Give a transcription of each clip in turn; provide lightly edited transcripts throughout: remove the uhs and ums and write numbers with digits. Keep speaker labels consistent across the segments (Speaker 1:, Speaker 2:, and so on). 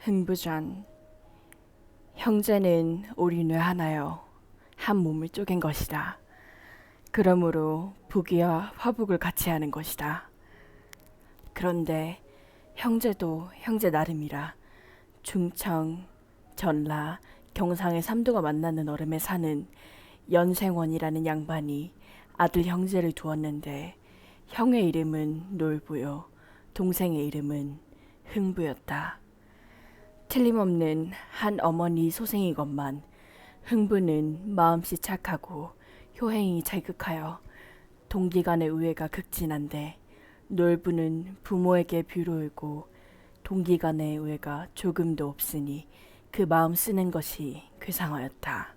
Speaker 1: 흥부전. 형제는 우리 뇌 하나요 한 몸을 쪼갠 것이다. 그러므로 북이와 화북을 같이 하는 것이다. 그런데 형제도 형제 나름이라 중청, 전라, 경상의 삼도가 만나는 얼음에 사는 연생원이라는 양반이 아들 형제를 두었는데 형의 이름은 놀부요, 동생의 이름은 흥부였다. 틀림없는 한 어머니 소생이건만 흥부는 마음씨 착하고 효행이 잘극하여 동기간의 우애가 극진한데 놀부는 부모에게 비로이고 동기간의 우애가 조금도 없으니 그 마음 쓰는 것이 괴상하였다.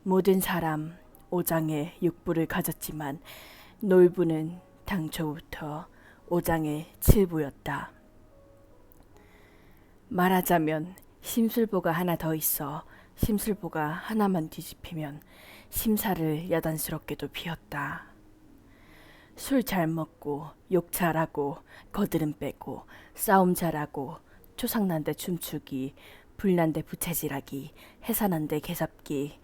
Speaker 1: 모든 사람 오장에 육부를 가졌지만 놀부는 당초부터 오장의 칠부였다. 말하자면 심술보가 하나 더 있어 심술보가 하나만 뒤집히면 심사를 야단스럽게도 피웠다. 술 잘 먹고 욕 잘하고 거드름 빼고 싸움 잘하고 초상난데 춤추기, 불난데 부채질하기, 해산한데 개잡기,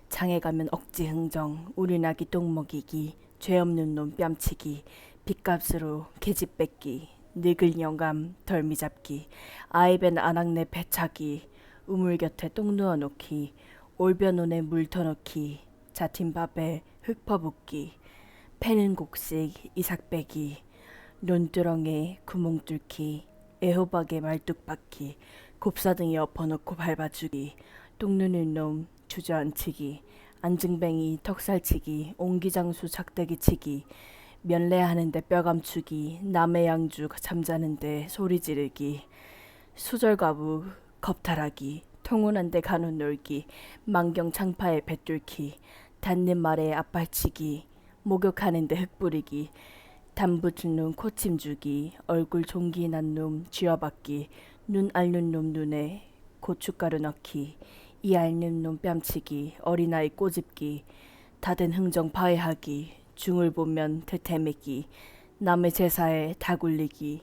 Speaker 1: 장에 가면 억지 흥정, 우리나기 똥 먹이기, 죄 없는 놈 뺨치기, 빚값으로 계집 뺏기, 늙을 영감 덜미 잡기, 아이벤 안악내 배차기, 우물 곁에 똥 누워놓기, 올변온에 물 터놓기, 자팀밥에 흙 퍼붓기, 패는 곡식 이삭 빼기, 논두렁에 구멍 뚫기, 애호박에 말뚝 박기, 곱사등에 엎어놓고 밟아주기, 똥 누는 놈 주저앉히기, 안증뱅이 턱살치기, 옹기장수 작대기 치기, 면례하는데 뼈 감추기, 남의 양주 잠자는데 소리 지르기, 수절과부 겁탈하기, 통혼한데 간혹 놀기, 만경 창파에 배 뚫기, 닿는 말에 앞발치기, 목욕하는데 흙 뿌리기, 단부 주는 코침 주기, 얼굴 종기 난 놈 쥐어박기, 눈 앓는 놈 눈에 고춧가루 넣기, 이 앓는 놈 뺨치기, 어린아이 꼬집기, 다된 흥정 파해하기, 중을 보면 대태매기, 남의 제사에 다 굴리기,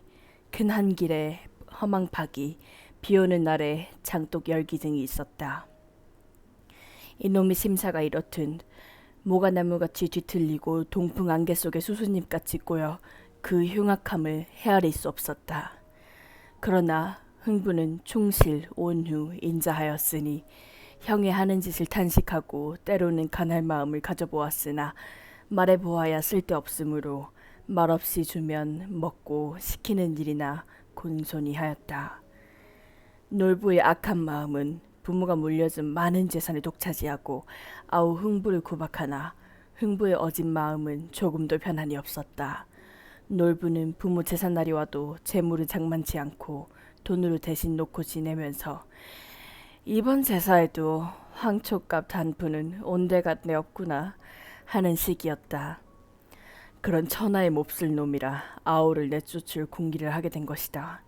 Speaker 1: 큰 한길에 허망 파기, 비오는 날에 장독 열기 등이 있었다. 이놈의 심사가 이렇든 모가나무같이 뒤틀리고 동풍 안개 속에 수수잎같이 꼬여 그 흉악함을 헤아릴 수 없었다. 그러나 흥부는 충실, 온후, 인자하였으니 형의 하는 짓을 탄식하고 때로는 간할 마음을 가져보았으나 말해보아야 쓸데없으므로 말없이 주면 먹고 시키는 일이나 곤손히 하였다. 놀부의 악한 마음은 부모가 물려준 많은 재산을 독차지하고 아우 흥부를 구박하나 흥부의 어진 마음은 조금도 변함이 없었다. 놀부는 부모 제삿날이 와도 재물은 장만치 않고 돈으로 대신 놓고 지내면서 이번 제사에도 황초값 단푸는 온데간데 없구나 하는 시기였다. 그런 천하의 몹쓸 놈이라 아우를 내쫓을 궁리를 하게 된 것이다.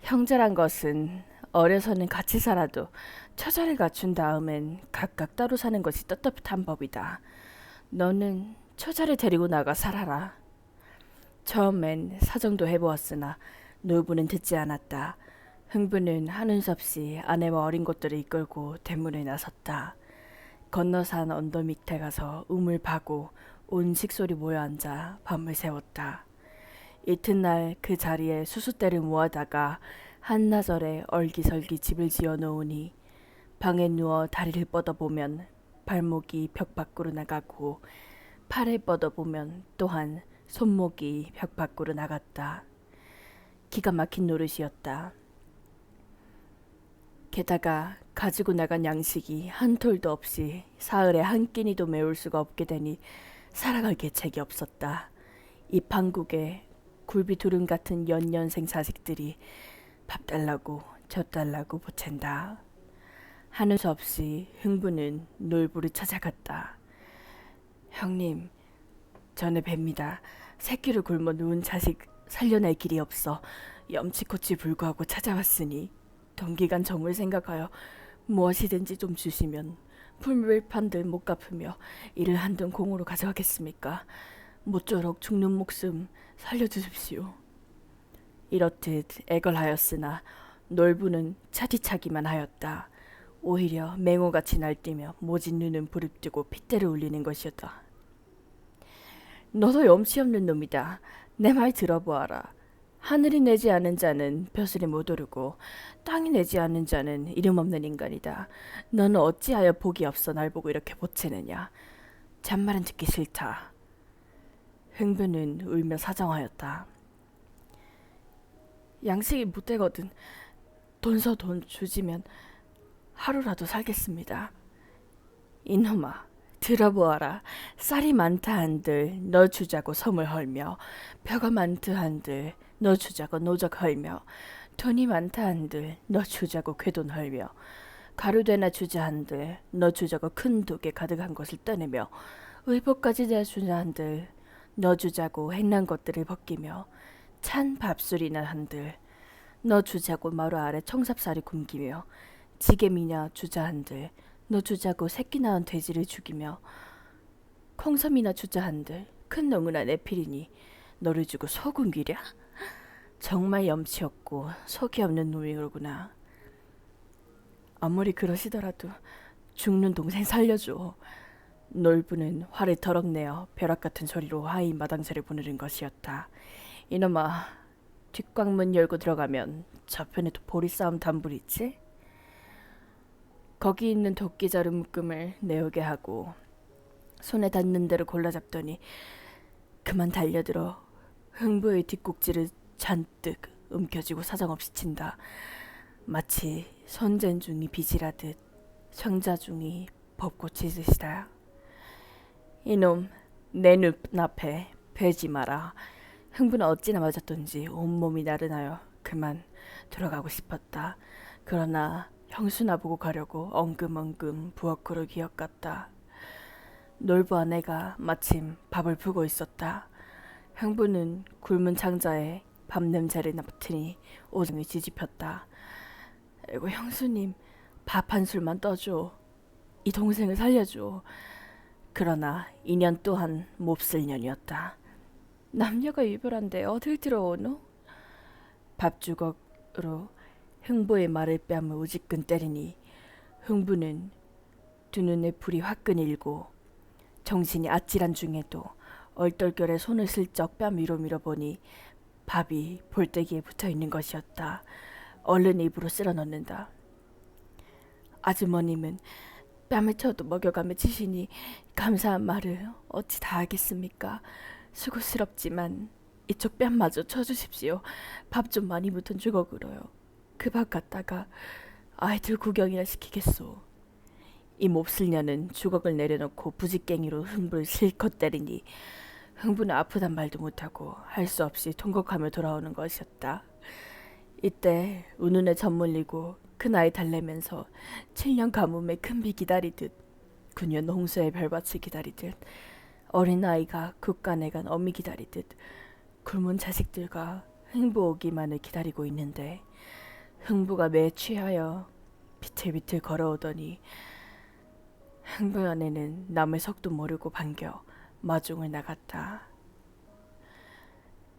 Speaker 1: 형제란 것은 어려서는 같이 살아도 처자를 갖춘 다음엔 각각 따로 사는 것이 떳떳한 법이다. 너는 처자를 데리고 나가 살아라. 처음엔 사정도 해보았으나 놀부는 듣지 않았다. 흥부는 하는 수 없이 아내와 어린 것들을 이끌고 대문에 나섰다. 건너산 언덕 밑에 가서 우물 파고 온 식솔이 모여 앉아 밤을 새웠다. 이튿날 그 자리에 수수대를 모아다가 한나절에 얼기설기 집을 지어 놓으니 방에 누워 다리를 뻗어보면 발목이 벽 밖으로 나가고 팔을 뻗어보면 또한 손목이 벽 밖으로 나갔다. 기가 막힌 노릇이었다. 게다가 가지고 나간 양식이 한 톨도 없이 사흘에 한 끼니도 메울 수가 없게 되니 살아갈 계책이 없었다. 이 판국에 굴비 두름 같은 연년생 자식들이 밥 달라고 젖 달라고 보챈다. 하는 수 없이 흥부는 놀부를 찾아갔다. 형님, 전에 뵙니다. 새끼를 굶어 누운 자식 살려낼 길이 없어 염치코치 불구하고 찾아왔으니 동기간 정을 생각하여 무엇이든지 좀 주시면 풀물판들 못 갚으며 이를 한돈 공으로 가져가겠습니까? 모쪼록 죽는 목숨 살려주십시오. 이렇듯 애걸하였으나 놀부는 차디차기만 하였다. 오히려 맹호같이 날뛰며 모진 눈은 부릅뜨고 핏대를 울리는 것이었다. 너도 염치 없는 놈이다. 내 말 들어보아라. 하늘이 내지 않은 자는 벼슬이 못 오르고 땅이 내지 않은 자는 이름 없는 인간이다. 너는 어찌하여 복이 없어 날 보고 이렇게 보채느냐. 잔말은 듣기 싫다. 흥부는 울며 사정하였다. 양식이 못 되거든. 돈서 돈 주지면 하루라도 살겠습니다. 이놈아, 들어보아라. 쌀이 많다 한들 너 주자고 섬을 헐며, 벼가 많다 한들 너 주자고 노적 헐며, 돈이 많다 한들 너 주자고 궤돈 헐며, 가루되나 주자 한들 너 주자고 큰 독에 가득한 것을 떠내며, 의복까지 내 주자 한들 너 주자고 행난 것들을 벗기며, 찬 밥술이나 한들 너 주자고 마루 아래 청삽살이 굶기며, 지게미나 주자 한들 너 주자고 새끼 낳은 돼지를 죽이며, 콩섬이나 주자 한들 큰 농이나 내필이니 너를 주고 소 굶기랴? 정말 염치 없고 속이 없는 놈이로구나. 아무리 그러시더라도 죽는 동생 살려줘. 놀부는 화를 더럭 내어 벼락 같은 소리로 하이 마당쇠를 부르는 것이었다. 이놈아, 뒷광문 열고 들어가면 저편에도 보리싸움 단불 있지? 거기 있는 도끼자루 묶음을 내오게 하고 손에 닿는 대로 골라 잡더니 그만 달려들어 흥부의 뒷꼭지를 잔뜩 움켜쥐고 사정없이 친다. 마치 선전 중이 비질하듯 성자 중이 벚꽃 치듯이다. 이놈, 내 눈앞에 베지 마라. 흥부는 어찌나 맞았던지 온몸이 나른하여 그만 들어가고 싶었다. 그러나 형수나 보고 가려고 엉금엉금 부엌으로 기어갔다. 놀부 아내가 마침 밥을 푸고 있었다. 흥부는 굶은 창자에 밥 냄새를 맡으니 오줌이 뒤집혔다. 에고 형수님, 밥 한 술만 떠줘. 이 동생을 살려줘. 그러나 인연 또한 몹쓸 년이었다. 남녀가 유별한데 어딜 들어오노? 밥주걱으로 흥부의 말을 뺨을 우지끈 때리니 흥부는 두 눈에 불이 화끈 일고 정신이 아찔한 중에도 얼떨결에 손을 슬쩍 뺨 위로 밀어보니 밥이 볼때기에 붙어있는 것이었다. 얼른 입으로 쓸어 넣는다. 아주머님은 뺨을 쳐도 먹여가며 치시니 감사한 말을 어찌 다 하겠습니까? 수고스럽지만 이쪽 뺨마저 쳐주십시오. 밥 좀 많이 묻은 주걱으로요. 그 밥 갖다가 아이들 구경이나 시키겠소. 이 몹쓸 년은 주걱을 내려놓고 부직갱이로 흥부를 실컷 때리니 흥부는 아프단 말도 못하고 할 수 없이 통곡하며 돌아오는 것이었다. 이때 우눈에 젖물리고 큰 아이 달래면서 7년 가뭄에 큰 비 기다리듯 9년 홍수의 별밭을 기다리듯 어린아이가 국간에 간 어미 기다리듯 굶은 자식들과 흥부 오기만을 기다리고 있는데 흥부가 매 취하여 비틀비틀 걸어오더니 흥부 아내는 남의 속도 모르고 반겨 마중을 나갔다.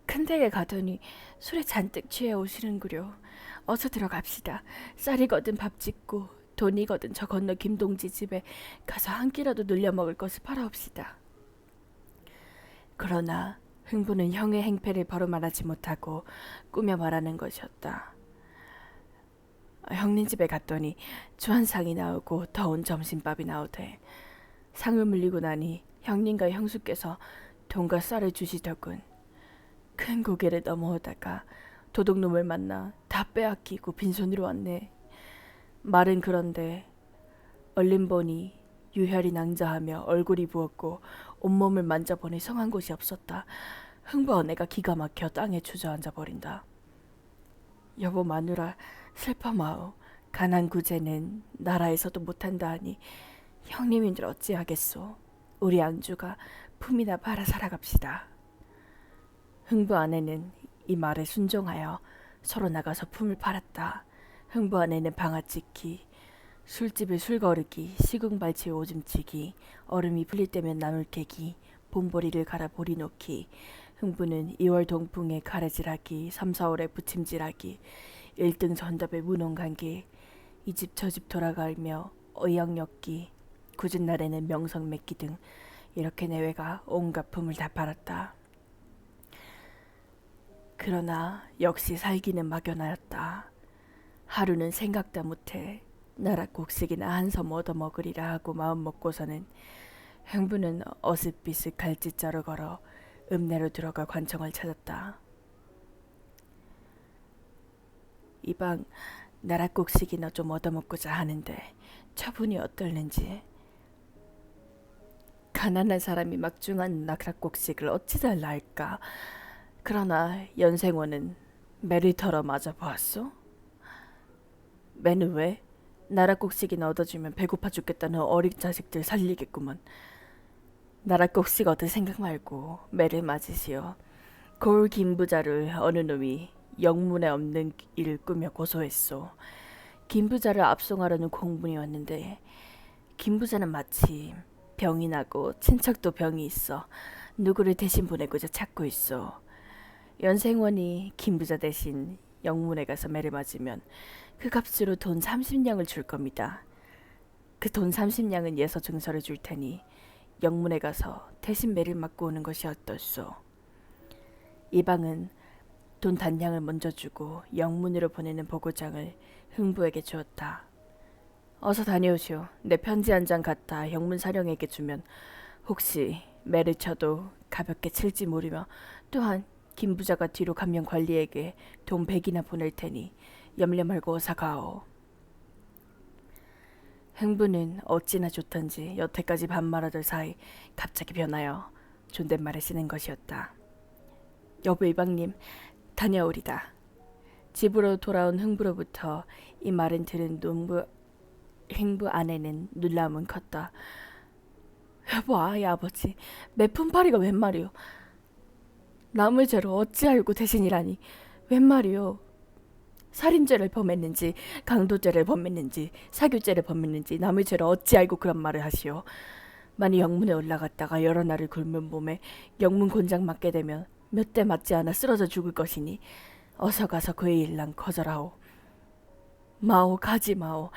Speaker 1: 큰 댁에 가더니 술에 잔뜩 취해 오시는구려. 어서 들어갑시다. 쌀이거든 밥 짓고 돈이거든 저 건너 김동지 집에 가서 한 끼라도 늘려 먹을 것을 팔아옵시다. 그러나 흥부는 형의 행패를 바로 말하지 못하고 꾸며 말하는 것이었다. 형님 집에 갔더니 주한상이 나오고 더운 점심밥이 나오되 상을 물리고 나니 형님과 형수께서 돈과 쌀을 주시더군. 큰 고개를 넘어오다가 도둑놈을 만나 다 빼앗기고 빈손으로 왔네. 말은 그런데 얼른 보니 유혈이 낭자하며 얼굴이 부었고 온몸을 만져보니 성한 곳이 없었다. 흥부 아내가 기가 막혀 땅에 주저앉아 버린다. 여보 마누라 슬퍼마오. 가난 구제는 나라에서도 못한다 하니 형님인들 어찌하겠소. 우리 안주가 품이나 팔아 살아갑시다. 흥부 아내는 이 말에 순종하여 서로 나가서 품을 팔았다. 흥부 아내는 방아찍기, 술집에 술 거르기, 시궁발치에 오줌치기, 얼음이 풀릴 때면 나물 캐기, 봄보리를 갈아 보리 놓기, 흥부는 2월 동풍에 가래질하기, 3, 4월에 부침질하기, 1등 전답에 문홍간기, 이 집 저 집 돌아가며 어영역기, 굳은 날에는 명성 맺기 등 이렇게 내외가 온갖 품을 다 팔았다. 그러나 역시 살기는 막연하였다. 하루는 생각다 못해 나랏곡식이나 한 섬 얻어먹으리라 하고 마음 먹고서는 흥부는 어슷비슷 갈짓자로 걸어 읍내로 들어가 관청을 찾았다. 이방 나랏곡식이나 좀 얻어먹고자 하는데 처분이 어떨는지. 가난한 사람이 막중한 나랏곡식을 어찌 달라 할까. 그러나 연생원은 매를 털어 맞아 보았소. 매는 왜? 나랏곡식이나 얻어주면 배고파 죽겠다는 어린 자식들 살리겠구먼. 나랏곡식 얻을 생각 말고 매를 맞으시오. 고을 김부자를 어느 놈이 영문에 없는 일을 꾸며 고소했소. 김부자를 압송하려는 공문이 왔는데 김부자는 마침 병이 나고 친척도 병이 있어 누구를 대신 보내고자 찾고 있어. 연생원이 김부자 대신 영문에 가서 매를 맞으면 그 값으로 돈 30냥을 줄 겁니다. 그 돈 30냥은 예서 증서를 줄 테니 영문에 가서 대신 매를 맞고 오는 것이 어떨소. 이방은 돈 단량을 먼저 주고 영문으로 보내는 보고장을 흥부에게 주었다. 어서 다녀오시오. 내 편지 한 장 갖다 영문 사령에게 주면 혹시 매를 쳐도 가볍게 칠지 모르며 또한 김부자가 뒤로 감면 관리에게 돈 100이나 보낼 테니 염려 말고 어서 가오. 흥부는 어찌나 좋던지 여태까지 반말하던 사이 갑자기 변하여 존댓말을 쓰는 것이었다. 여보 이방님 다녀오리다. 집으로 돌아온 흥부로부터 이 말은 들은 흥부 아내는 놀라움은 컸다. 여보 아이 아버지 매 품팔이가 웬 말이오. 남의 죄로 어찌 알고 대신이라니 웬 말이오. 살인죄를 범했는지 강도죄를 범했는지 사교죄를 범했는지 남의 죄로 어찌 알고 그런 말을 하시오. 만일 영문에 올라갔다가 여러 날을 굶은 몸에 영문 곤장 맞게 되면 몇 대 맞지 않아 쓰러져 죽을 것이니 어서 가서 그의 일랑 거절하오. 마오 가지 마오.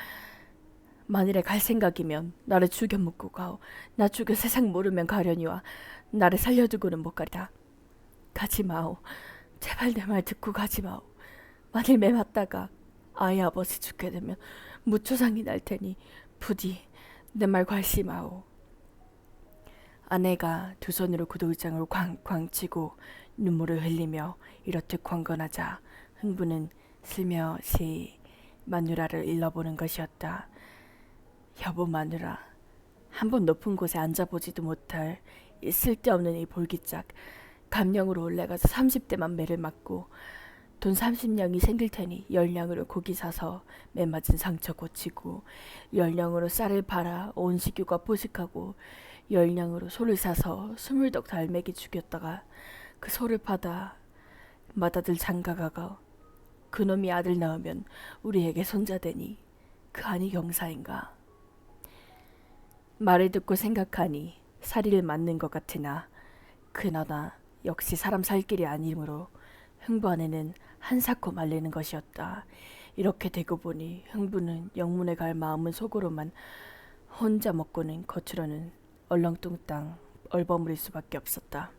Speaker 1: 만일에 갈 생각이면 나를 죽여 묻고 가오. 나 죽여 세상 모르면 가려니와 나를 살려두고는 못 가리라. 가지 마오. 제발 내 말 듣고 가지 마오. 만일 매 맞다가 아이 아버지 죽게 되면 무초상이 날 테니 부디 내 말 괄시마오. 아내가 두 손으로 구들장을 쾅쾅 치고 눈물을 흘리며 이렇듯 광건하자 흥부는 슬며시 마누라를 일러보는 것이었다. 여보 마누라, 한번 높은 곳에 앉아보지도 못할 이 쓸데없는 이 볼기짝 감령으로 올라가서 30대만 매를 맞고 돈 30냥이 생길 테니 10냥으로 고기 사서 매 맞은 상처 고치고 10냥으로 쌀을 팔아 온 식구가 포식하고 10냥으로 소를 사서 20덕 달매기 죽였다가 그 소를 파다 맏아들 장가가가 그놈이 아들 낳으면 우리에게 손자되니 그 아니 경사인가. 말을 듣고 생각하니 사리를 맞는 것 같으나 그나마 역시 사람 살 길이 아니므로 흥부 아내는 한사코 말리는 것이었다. 이렇게 되고 보니 흥부는 영문에 갈 마음은 속으로만 혼자 먹고는 겉으로는 얼렁뚱땅 얼버무릴 수밖에 없었다.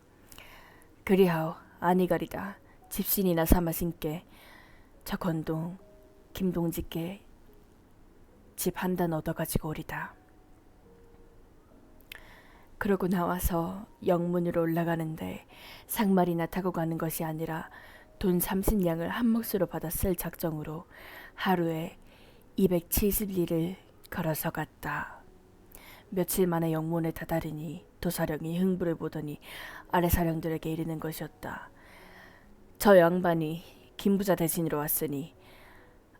Speaker 1: 그리하오 아니가리다. 집신이나 삼아 신께 저 건동 김동지께 집 한 단 얻어가지고 오리다. 그러고 나와서 영문으로 올라가는데 상말이나 타고 가는 것이 아니라 돈 30냥을 한 몫으로 받아 쓸 작정으로 하루에 270리를 걸어서 갔다. 며칠 만에 영문에 다다르니 도사령이 흥부를 보더니 아래사령들에게 이르는 것이었다. 저 양반이 김부자 대신으로 왔으니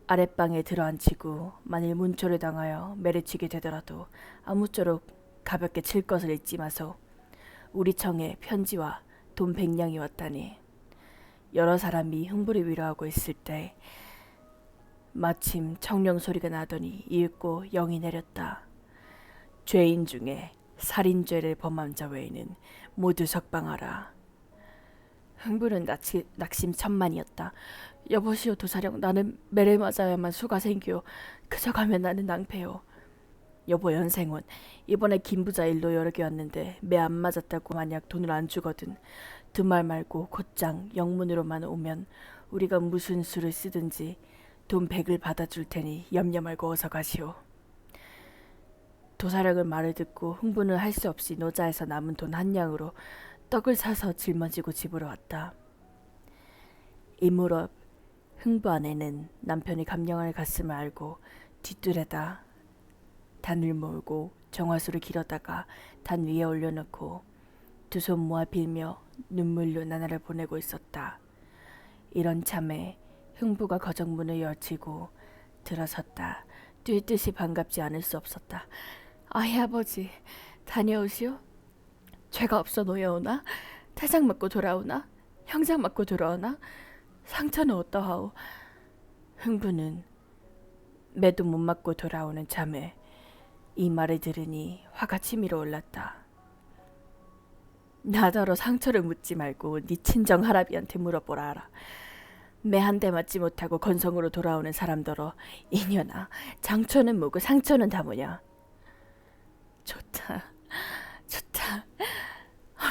Speaker 1: 아랫방에 들어앉히고 만일 문초를 당하여 매를 치게 되더라도 아무쪼록 가볍게 칠 것을 잊지 마소. 우리 청에 편지와 돈 100냥이 왔다니. 여러 사람이 흥부를 위로하고 있을 때 마침 청령 소리가 나더니 이윽고 영이 내렸다. 죄인 중에 살인죄를 범한 자 외에는 모두 석방하라. 흥부는 낙심천만이었다. 여보시오 도사령, 나는 매를 맞아야만 수가 생기오. 그저 가면 나는 낭패요. 여보 연생원, 이번에 김부자 일로 여러 개 왔는데 매 안 맞았다고 만약 돈을 안 주거든 두말 말고 곧장 영문으로만 오면 우리가 무슨 수를 쓰든지 돈 100을 받아줄 테니 염려 말고 어서 가시오. 도사령의 말을 듣고 흥부는 할 수 없이 노자에서 남은 돈 한 냥으로 떡을 사서 짊어지고 집으로 왔다. 이 무렵 흥부 아내는 남편이 감령할 갔음을 알고 뒷뜰에다 단을 몰고 정화수를 길어다가 단 위에 올려놓고 두 손 모아 빌며 눈물로 나날을 보내고 있었다. 이런 참에 흥부가 거정문을 열치고 들어섰다. 뛸 듯이 반갑지 않을 수 없었다. 아이 아버지, 다녀오시오. 죄가 없어 놓여오나? 태장 맞고 돌아오나? 형장 맞고 돌아오나? 상처는 어떠하오? 흥부는 매도 못 맞고 돌아오는 참에 이 말을 들으니 화가 치밀어 올랐다. 나더러 상처를 묻지 말고 네 친정 할아비한테 물어보라 하라. 매 한 대 맞지 못하고 건성으로 돌아오는 사람더러 이년아, 장초는 뭐고 상처는 다 뭐냐. 좋다, 좋다,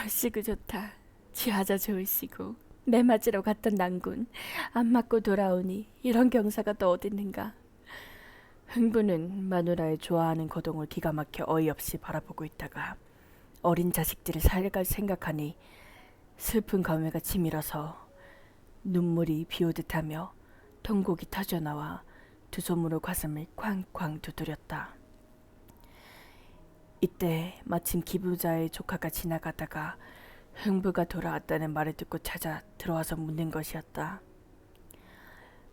Speaker 1: 얼씨구 좋다. 지하자 좋으시고 매 맞으러 갔던 난군 안 맞고 돌아오니 이런 경사가 또 어딨는가. 흥부는 마누라의 좋아하는 거동을 기가 막혀 어이없이 바라보고 있다가 어린 자식들을 살갈 생각하니 슬픈 감회가 치밀어서 눈물이 비오듯하며 통곡이 터져나와 두 손으로 가슴을 쾅쾅 두드렸다. 이때 마침 기부자의 조카가 지나가다가 흥부가 돌아왔다는 말을 듣고 찾아 들어와서 묻는 것이었다.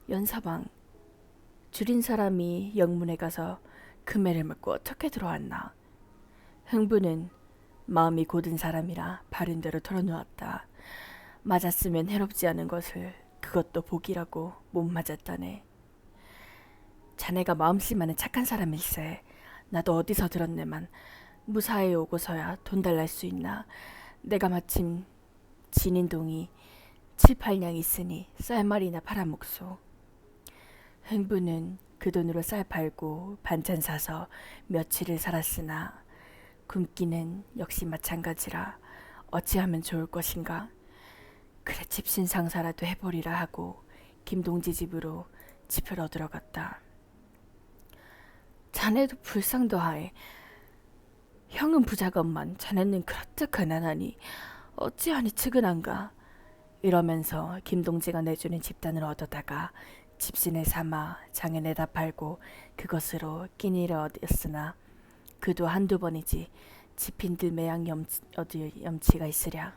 Speaker 1: 연사방, 줄인 사람이 영문에 가서 금해를 맞고 어떻게 들어왔나. 흥부는 마음이 고든 사람이라 바른 대로 털어놓았다. 맞았으면 해롭지 않은 것을 그것도 복이라고 못 맞았다네. 자네가 마음씨만은 착한 사람일세. 나도 어디서 들었네만 무사히 오고서야 돈 달랄 수 있나. 내가 마침 진인동이 7, 8냥 있으니 쌀말이나 팔아먹소. 흥부는 그 돈으로 쌀 팔고 반찬 사서 며칠을 살았으나 굶기는 역시 마찬가지라 어찌하면 좋을 것인가. 그래 집신상사라도 해보리라 하고 김동지 집으로 집을 얻으러 갔다. 자네도 불쌍도 하에. 형은 부자건만 자네는 그렇듯 가난하니 어찌하니 측은한가. 이러면서 김동지가 내주는 집단을 얻어다가 집신을 삼아 장에 내다 팔고 그것으로 끼니를 얻었으나 그도 한두 번이지 집힌들 매양 염치가 있으랴.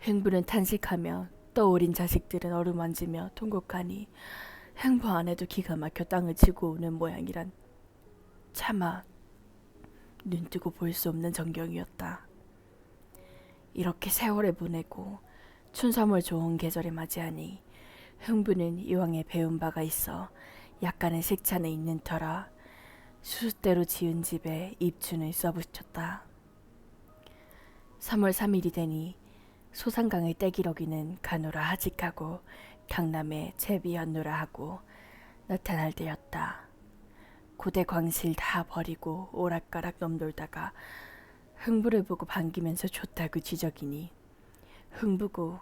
Speaker 1: 흥부는 탄식하며 떠오린 자식들은 어루만지며 통곡하니 흥부 안에도 기가 막혀 땅을 치고 오는 모양이란 차마 눈뜨고 볼 수 없는 전경이었다. 이렇게 세월을 보내고 춘삼월 좋은 계절을 맞이하니 흥부는 이왕에 배운 바가 있어 약간의 식찬에 있는 터라 수수대로 지은 집에 입춘을 써붙였다. 3월 3일이 되니 소상강을 떼기러기는 가노라 하직하고 강남에 제비연노라 하고 나타날 때였다. 고대 광실 다 버리고 오락가락 넘돌다가 흥부를 보고 반기면서 좋다고 지적이니 흥부고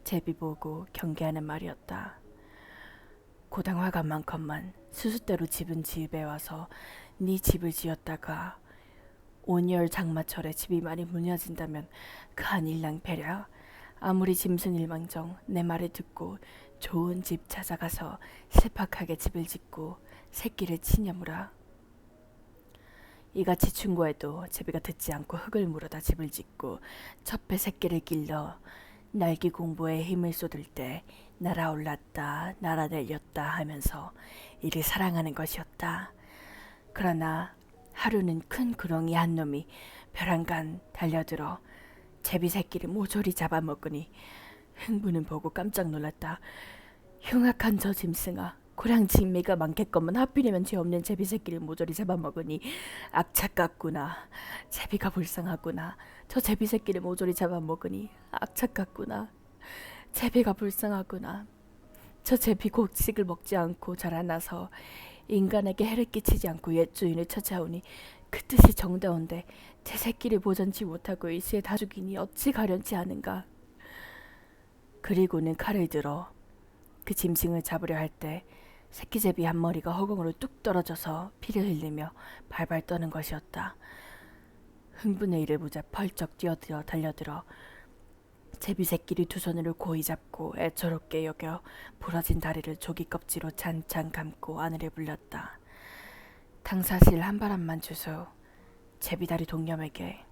Speaker 1: 제비 보고 경계하는 말이었다. 고당 화가 많건만 수수대로 집은 집에 와서 네 집을 지었다가 온열 장마철에 집이 많이 무너진다면 그 한 일랑패랴. 아무리 짐승 일망정 내 말을 듣고 좋은 집 찾아가서 세팍하게 집을 짓고 새끼를 치냐무라. 이같이 충고해도 제비가 듣지 않고 흙을 물어다 집을 짓고 첩에 새끼를 길러 날기 공부에 힘을 쏟을 때 날아올랐다 날아내렸다 하면서 이를 사랑하는 것이었다. 그러나 하루는 큰 구렁이 한 놈이 벼랑간 달려들어 제비 새끼를 모조리 잡아먹으니 흥부는 보고 깜짝 놀랐다. 흉악한 저 짐승아, 호랑 진미가 많겠건만 하필이면 죄 없는 제비 새끼를 모조리 잡아먹으니 악착 같구나. 제비가 불쌍하구나. 저 제비 새끼를 모조리 잡아먹으니 악착 같구나. 제비가 불쌍하구나. 저 제비 곡식을 먹지 않고 자라나서 인간에게 해를 끼치지 않고 옛 주인을 찾아오니 그 뜻이 정다운데 제 새끼를 보전치 못하고 일시에 다 죽이니 어찌 가련치 않은가. 그리고는 칼을 들어 그 짐승을 잡으려 할 때 새끼 제비 한 머리가 허공으로 뚝 떨어져서 피를 흘리며 발발 떠는 것이었다. 흥분의 일을 보자 펄쩍 뛰어들어 달려들어 제비 새끼를 두 손으로 고이 잡고 애처롭게 여겨 부러진 다리를 조기 껍질로 찬찬 감고 아내를 불렀다. 당사실 한 바람만 주소. 제비다리 동념에게.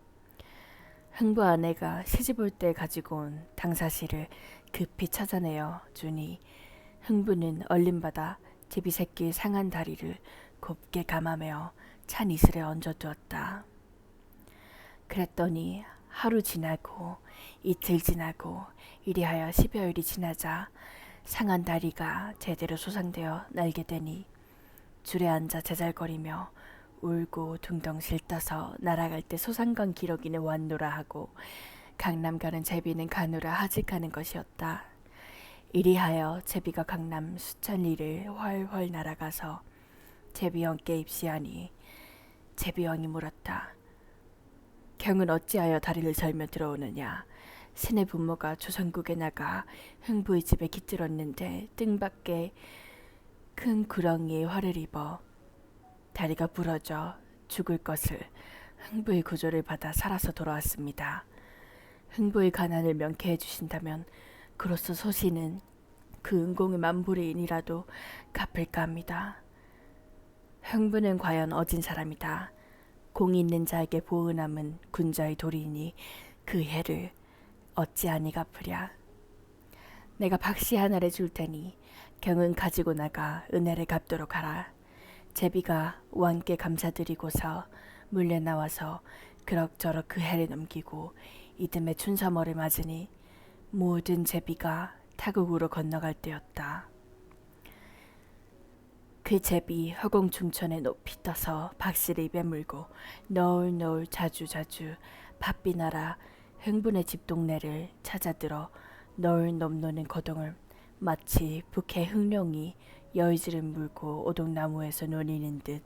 Speaker 1: 흥부 아내가 시집 올 때 가지고 온 당사실을 급히 찾아내어 주니 흥부는 얼른 받아 제비 새끼의 상한 다리를 곱게 감아매어 찬 이슬에 얹어두었다. 그랬더니 하루 지나고 이틀 지나고 이리하여 10여일이 지나자 상한 다리가 제대로 소상되어 날게 되니 줄에 앉아 제잘거리며 울고 둥덩 실떠서 날아갈 때 소상건 기러기는 왔노라 하고 강남 가는 제비는 가노라 하직하는 것이었다. 이리하여 제비가 강남 수천 리를 훨훨 날아가서 제비왕께 입시하니 제비왕이 물었다. 경은 어찌하여 다리를 절며 들어오느냐. 신의 부모가 조선국에 나가 흥부의 집에 깃들었는데 등밖에 큰 구렁이에 화를 입어 다리가 부러져 죽을 것을 흥부의 구조를 받아 살아서 돌아왔습니다. 흥부의 가난을 명쾌해 주신다면 그로써 소신은 그 은공의 만불의 인이라도 갚을까 합니다. 흥부는 과연 어진 사람이다. 공이 있는 자에게 보은함은 군자의 도리이니 그 해를 어찌하니 갚으랴. 내가 박씨 하나를 줄 테니 경은 가지고 나가 은혜를 갚도록 하라. 제비가 왕께 감사드리고서 물려 나와서 그럭저럭 그 해를 넘기고 이듬해 춘서머를 맞으니 모든 제비가 타국으로 건너갈 때였다. 그 제비 허공 중천에 높이 떠서 박씨를 입에 물고 너울너울 자주자주 바삐나라 흥분의 집 동네를 찾아들어 너울 넘노는 거동을 마치 북해 흑룡이 여의지를 물고 오동나무에서 노니는 듯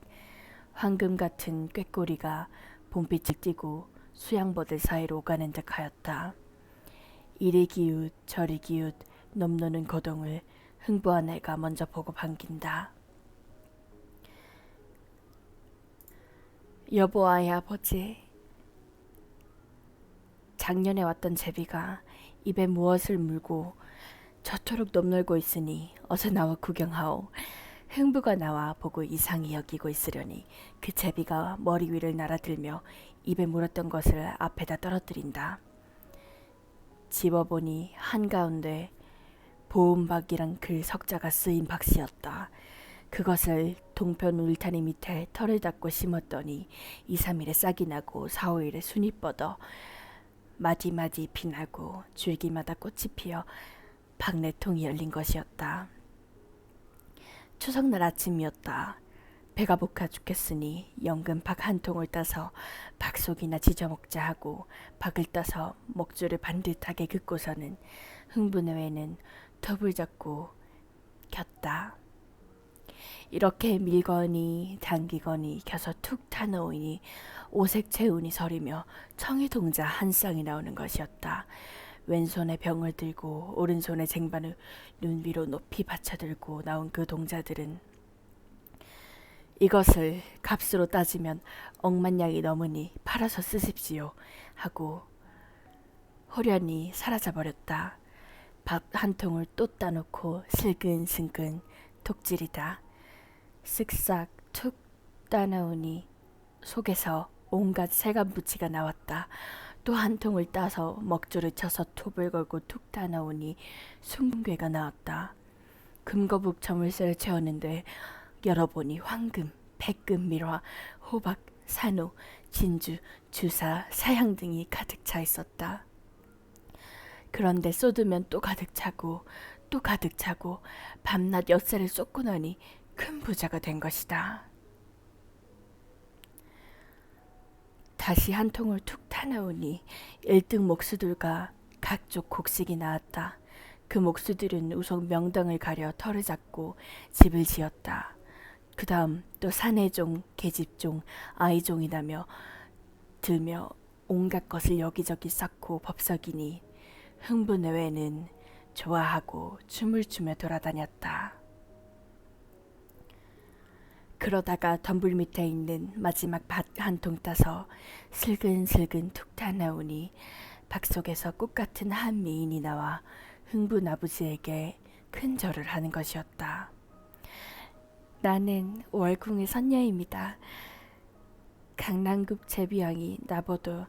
Speaker 1: 황금 같은 꾀꼬리가 봄빛을 띠고 수양버들 사이로 오가는 듯 하였다. 이리 기웃 저리 기웃 넘노는 거동을 흥부 아내가 먼저 보고 반긴다. 여보아이 아버지, 작년에 왔던 제비가 입에 무엇을 물고 저토록 넘놀고 있으니 어서 나와 구경하오. 흥부가 나와 보고 이상히 여기고 있으려니 그 제비가 머리 위를 날아들며 입에 물었던 것을 앞에다 떨어뜨린다. 집어보니 한가운데 보은박이란 글 석자가 쓰인 박씨였다. 그것을 동편 울타리 밑에 털을 닦고 심었더니 2, 3일에 싹이 나고 4, 5일에 순이 뻗어 마디마디 잎이 나고 줄기마다 꽃이 피어 박내통이 열린 것이었다. 추석날 아침이었다. 배가 고파 죽겠으니 연근 박 한 통을 따서 박속이나 지져 먹자 하고 박을 따서 먹줄을 반듯하게 긋고서는 흥분외에는 톱을 잡고 켰다. 이렇게 밀거니 당기거니 켜서 툭 타놓으니 오색 체운이 서리며 청이 동자 한 쌍이 나오는 것이었다. 왼손에 병을 들고 오른손에 쟁반을 눈 위로 높이 받쳐들고 나온 그 동자들은 이것을 값으로 따지면 억만냥이 넘으니 팔아서 쓰십시오 하고 호련히 사라져버렸다. 밥 한 통을 또 따놓고 슬근슬근 톡질이다. 쓱싹 툭 따나오니 속에서 온갖 새간부치가 나왔다. 또 한 통을 따서 먹줄을 쳐서 톱을 걸고 툭 따나오니 숭괴가 나왔다. 금거북 저물쇠를 채웠는데 열어보니 황금, 백금, 밀화, 호박, 산호, 진주, 주사, 사양 등이 가득 차 있었다. 그런데 쏟으면 또 가득 차고 떡도 가득 차고 밤낮 엿새를 쏟고 나니 큰 부자가 된 것이다. 다시 한 통을 툭 타나오니 1등 목수들과 각종 곡식이 나왔다. 그 목수들은 우선 명당을 가려 터를 잡고 집을 지었다. 그 다음 또 사내종, 계집종, 아이종이라며 들며 온갖 것을 여기저기 쌓고 법석이니 흥부내외는 좋아하고 춤을 추며 돌아다녔다. 그러다가 덤불 밑에 있는 마지막 밭 한 통 따서 슬근슬근 툭 타나오니 박 속에서 꽃 같은 한 미인이 나와 흥분 아버지에게 큰 절을 하는 것이었다. 나는 월궁의 선녀입니다. 강남국 제비왕이 나보고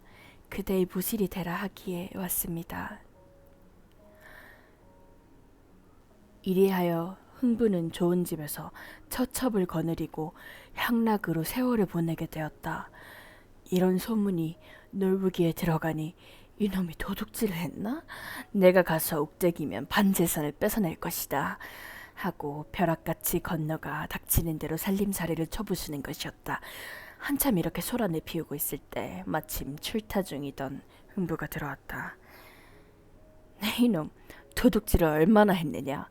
Speaker 1: 그대의 부실이 되라 하기에 왔습니다. 이리하여 흥부는 좋은 집에서 처첩을 거느리고 향락으로 세월을 보내게 되었다. 이런 소문이 놀부기에 들어가니 이놈이 도둑질을 했나? 내가 가서 옥대기면 반재산을 뺏어낼 것이다 하고 벼락같이 건너가 닥치는 대로 살림살이를 쳐부수는 것이었다. 한참 이렇게 소란을 피우고 있을 때 마침 출타 중이던 흥부가 들어왔다. 네 이놈, 도둑질을 얼마나 했느냐?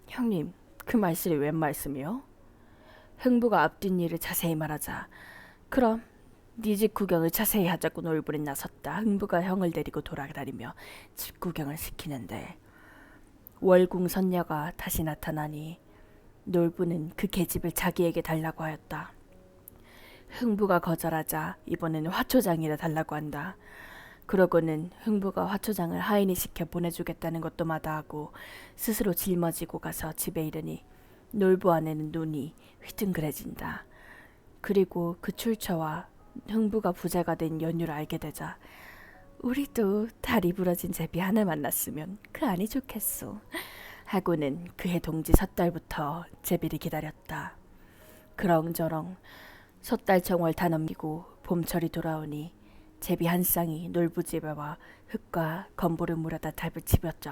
Speaker 1: 형님, 그 말씀이 웬 말씀이요? 흥부가 앞뒷 일을 자세히 말하자 그럼 네 집 구경을 자세히 하자고 놀부는 나섰다. 흥부가 형을 데리고 돌아다니며 집 구경을 시키는데 월궁 선녀가 다시 나타나니 놀부는 그 계집을 자기에게 달라고 하였다. 흥부가 거절하자 이번에는 화초장이라 달라고 한다. 그러고는 흥부가 화초장을 하인이 시켜 보내주겠다는 것도 마다하고 스스로 짊어지고 가서 집에 이르니 놀부 안에는 눈이 휘둥그레진다. 그리고 그 출처와 흥부가 부자가 된 연유를 알게 되자 우리도 다리 부러진 제비 하나 만났으면 그 안이 좋겠소 하고는 그해 동지 섣달부터 제비를 기다렸다. 그렁저렁 섣달 정월 다 넘기고 봄철이 돌아오니 제비 한 쌍이 놀부집에 와 흙과 건보를 물어다 답을 집었죠.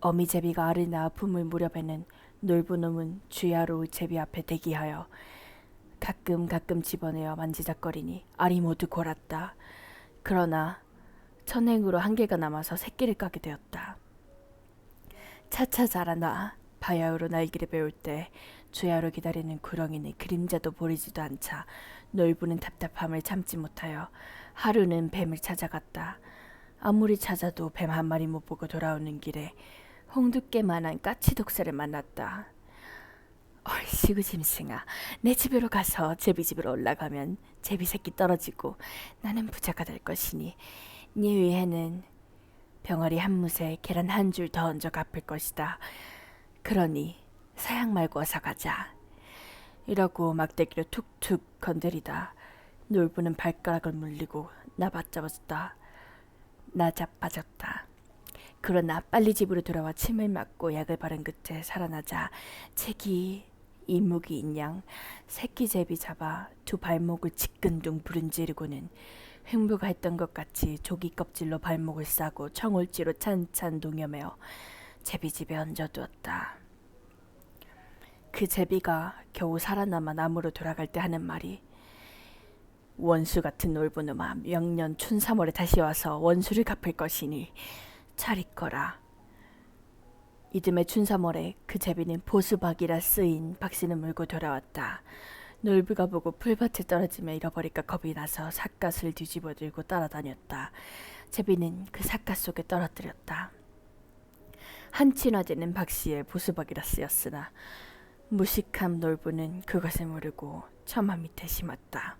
Speaker 1: 어미 제비가 알을 낳아 품을 무렵에는 놀부놈은 주야로 제비 앞에 대기하여 가끔 집어내어 만지작거리니 알이 모두 골았다. 그러나 천행으로 한 개가 남아서 새끼를 까게 되었다. 차차 자라나 바야흐로 날기를 배울 때 주야로 기다리는 구렁이는 그림자도 보이지도 않자 놀부는 답답함을 참지 못하여 하루는 뱀을 찾아갔다. 아무리 찾아도 뱀 한 마리 못 보고 돌아오는 길에 홍두깨만한 까치독새를 만났다. 얼씨구 짐승아, 내 집으로 가서 제비집으로 올라가면 제비 새끼 떨어지고 나는 부자가 될 것이니 네 위에는 병아리 한 묻에 계란 한 줄 더 얹어 갚을 것이다. 그러니 사양 말고 어서 가자. 이러고 막대기로 툭툭 건드리다 놀부는 발가락을 물리고 나받잡았다. 나자빠졌다. 그러나 빨리 집으로 돌아와 침을 맞고 약을 바른 끝에 살아나자 책이 이무기인양 새끼 제비 잡아 두 발목을 지끈둥 부른지르고는 흥부가 했던 것 같이 조기 껍질로 발목을 싸고 청울지로 찬찬 동여매어 제비집에 얹어두었다. 그 제비가 겨우 살아남아 남으로 돌아갈 때 하는 말이 원수 같은 놀부놈아, 명년 춘삼월에 다시 와서 원수를 갚을 것이니 잘 있거라. 이듬해 춘삼월에 그 제비는 보수박이라 쓰인 박씨를 물고 돌아왔다. 놀부가 보고 풀밭에 떨어지며 잃어버릴까 겁이 나서 삿갓을 뒤집어 들고 따라다녔다. 제비는 그 삿갓 속에 떨어뜨렸다. 한치나 되는 박씨의 보수박이라 쓰였으나 무식함 놀부는 그것을 모르고 처마 밑에 심었다.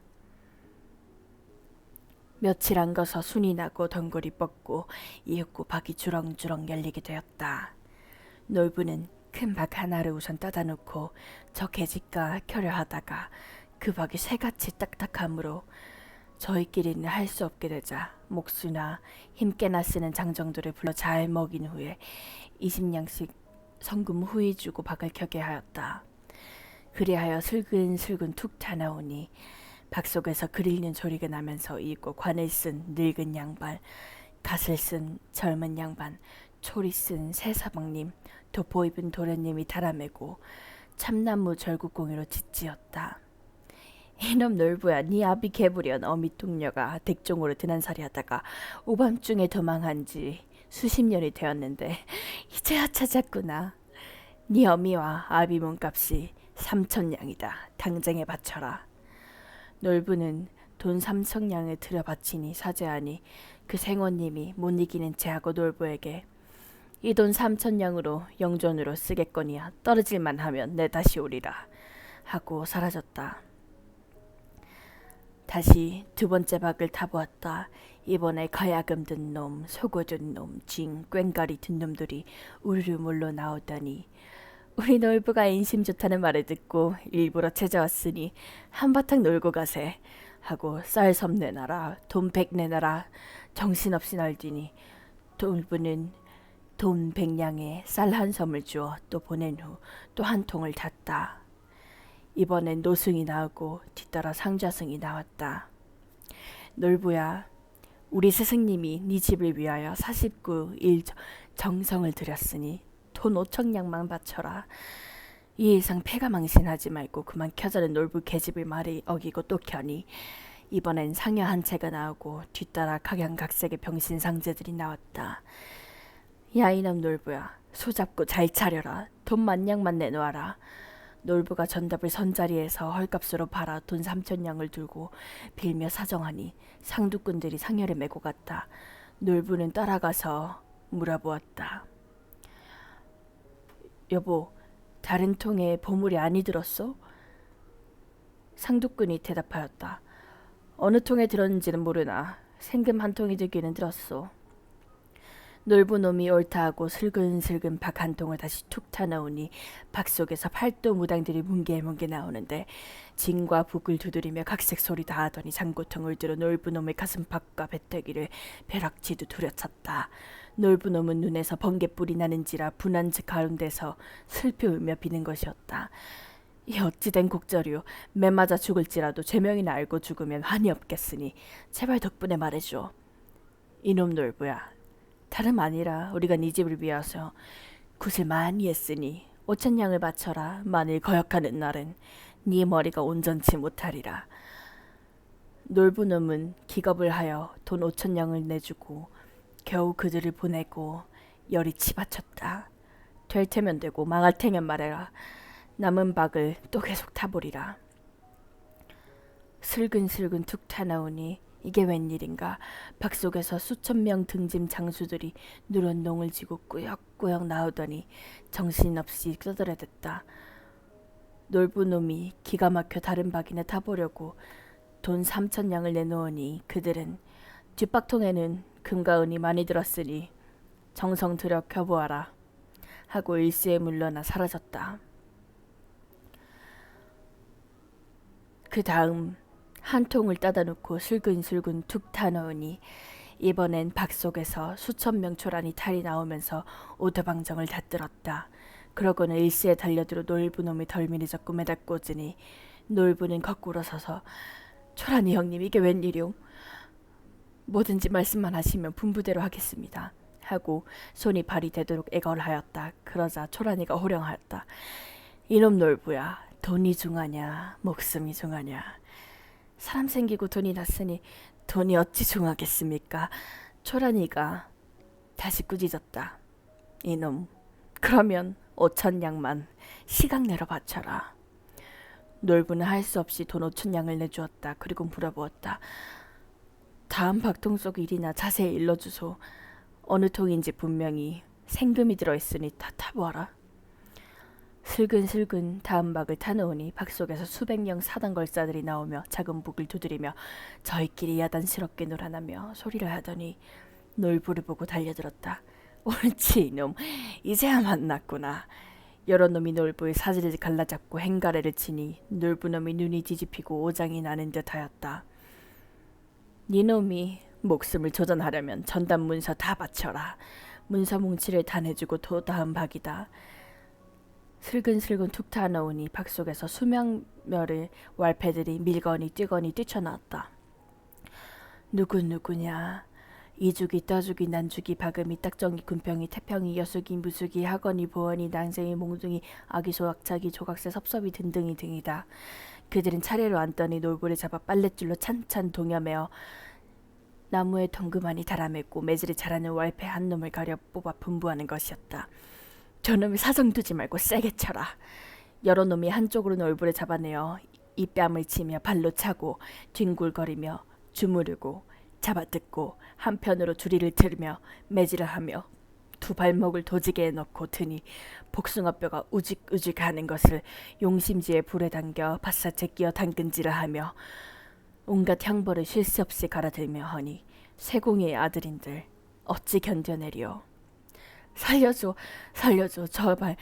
Speaker 1: 며칠 안 가서 순이 나고 덩굴이 뻗고 이윽고 박이 주렁주렁 열리게 되었다. 놀부는 큰 박 하나를 우선 따다 놓고 저 계집과 켜려하다가 그 박이 새같이 딱딱하므로 저희끼리는 할 수 없게 되자 목수나 힘께나 쓰는 장정들을 불러 잘 먹인 후에 20냥씩 성금 후이 주고 박을 켜게 하였다. 그리하여 슬근슬근 툭 타나오니 박 속에서 글 읽는 소리가 나면서 이윽고 관을 쓴 늙은 양반, 갓을 쓴 젊은 양반, 초리 쓴 새사방님, 도포 입은 도련님이 달아매고 참나무 절구공이로 짓지었다. 이놈 놀부야, 네 아비 개부련 어미뚱녀가 댁종으로 드난살이 하다가 오밤중에 도망한 지 수십 년이 되었는데 이제야 찾았구나. 네 어미와 아비 몸값이 3,000냥이다. 당장에 바쳐라. 놀부는 돈 3,000냥을 들여바치니 사죄하니 그 생원님이 못 이기는 채하고 놀부에게 이 돈 3,000냥으로 영존으로 쓰겠거니와 떨어질만 하면 내 다시 오리라 하고 사라졌다. 다시 두 번째 박을 타보았다. 이번에 가야금 든 놈, 소고 든 놈, 징, 꽹가리 든 놈들이 우르르 몰려 나오더니 우리 놀부가 인심 좋다는 말을 듣고 일부러 찾아왔으니 한바탕 놀고 가세 하고 쌀 섬 내놔라, 돈 100 내놔라 정신없이 날뛰니 놀부는 돈 100냥에 쌀 한 섬을 주어 또 보낸 후 또 한 통을 탔다. 이번엔 노승이 나오고 뒤따라 상좌승이 나왔다. 놀부야, 우리 스승님이 네 집을 위하여 49일 정성을 들였으니 돈 5,000냥만 바쳐라. 이 이상 패가 망신하지 말고 그만 켜자는 놀부 계집을 말이 어기고 또 켜니 이번엔 상여 한 채가 나오고 뒤따라 각양각색의 병신상제들이 나왔다. 야 이놈 놀부야, 소잡고 잘 차려라. 돈 10,000냥만 내놓아라. 놀부가 전답을 선자리에서 헐값으로 팔아 돈 3,000냥을 들고 빌며 사정하니 상두꾼들이 상여를 메고 갔다. 놀부는 따라가서 물어보았다. 여보, 다른 통에 보물이 아니 들었소? 상두꾼이 대답하였다. 어느 통에 들었는지는 모르나 생금 한 통이 들기는 들었소. 놀부 놈이 옳다 하고 슬근슬근 박 한 통을 다시 툭 타나오니 박 속에서 팔도 무당들이 뭉게뭉게 나오는데 진과 북을 두드리며 각색 소리 다 하더니 장고통을 들어 놀부 놈의 가슴팍과 배때기를 벼락치듯 두려쳤다. 놀부 놈은 눈에서 번개불이 나는지라 분한 가운데서 슬피 울며 비는 것이었다. 이 어찌된 곡절이오. 매 맞아 죽을지라도 죄명이나 알고 죽으면 한이 없겠으니 제발 덕분에 말해줘. 이놈 놀부야, 다름 아니라 우리가 네 집을 위하여 굿을 많이 했으니 5,000냥을 바쳐라. 만일 거역하는 날은 네 머리가 온전치 못하리라. 놀부놈은 기겁을 하여 돈 5,000냥을 내주고 겨우 그들을 보내고 여리치 바쳤다. 될 테면 되고 망할 테면 말해라. 남은 박을 또 계속 타보리라. 슬근슬근 툭 타나오니 이게 웬일인가. 박 속에서 수천 명 등짐 장수들이 누런 농을 지고 꾸역꾸역 나오더니 정신없이 떠들어댔다. 놀부 놈이 기가 막혀 다른 박이나 타보려고 돈 3,000냥을 내놓으니 그들은 뒷박통에는 금과 은이 많이 들었으니 정성 들여 켜보아라 하고 일시에 물러나 사라졌다. 그 다음 한 통을 따다 놓고 슬근슬근 툭 타넣으니 이번엔 박 속에서 수천 명 초란이 탈이 나오면서 오대방정을 다 뚫었다. 그러고는 일시에 달려들어 놀부 놈이 덜미를 잡고 매달꽂으니 놀부는 거꾸로 서서 초란이 형님, 이게 웬일이오? 뭐든지 말씀만 하시면 분부대로 하겠습니다 하고 손이 발이 되도록 애걸하였다. 그러자 초란이가 호령하였다. 이놈 놀부야, 돈이 중하냐 목숨이 중하냐. 사람 생기고 돈이 났으니 돈이 어찌 중하겠습니까? 초란이가 다시 꾸짖었다. 이놈, 그러면 5,000냥만 시각 내러 바쳐라. 놀부는 할 수 없이 돈 5,000냥을 내주었다. 그리고 물어보았다. 다음 박통 속 일이나 자세히 일러주소. 어느 통인지 분명히 생금이 들어있으니 다 타보아라. 슬근슬근 다음 박을 타놓으니 박 속에서 수백 명 사단걸사들이 나오며 작은 북을 두드리며 저희끼리 야단스럽게 놀아나며 소리를 하더니 놀부를 보고 달려들었다. 옳지 이놈, 이제야 만났구나. 여러 놈이 놀부의 사지를 갈라잡고 행가래를 치니 놀부 놈이 눈이 뒤집히고 오장이 나는 듯하였다. 니놈이 목숨을 조전하려면 전담 문서 다 바쳐라. 문서 뭉치를 다 내주고 또 다음 박이다. 슬근슬근 툭 타놓으니 박 속에서 수명멸의 wal패들이 밀거니 뛰거니 뛰쳐나왔다. 누구냐? 이주기 떠주기 난주기 박음이 딱정이 군평이 태평이 여수기 무수기 학원이 보원이 낭생이 몽둥이 아기 소악차기 조각새 섭섭이 등등이 등이다. 그들은 차례로 앉더니 놀부를 잡아 빨랫줄로 찬찬 동여매어 나무에 덩그마니 달아매고 매질이 자라는 월패 한 놈을 가려 뽑아 분부하는 것이었다. 저놈을 사정 두지 말고 세게 쳐라. 여러 놈이 한쪽으로 놀부를 잡아내어 이 뺨을 치며 발로 차고 뒹굴거리며 주무르고 잡아뜯고 한편으로 주리를 틀며 매질을 하며 두 발목을 도지게 해놓고 드니 복숭아뼈가 우직우직 하는 것을 용심지에 불에 당겨 바싹 제끼어 당근질을 하며 온갖 형벌을 쉴 새 없이 갈아들며 하니 쇠공의 아들인들 어찌 견뎌내리오. 살려줘 살려줘 제발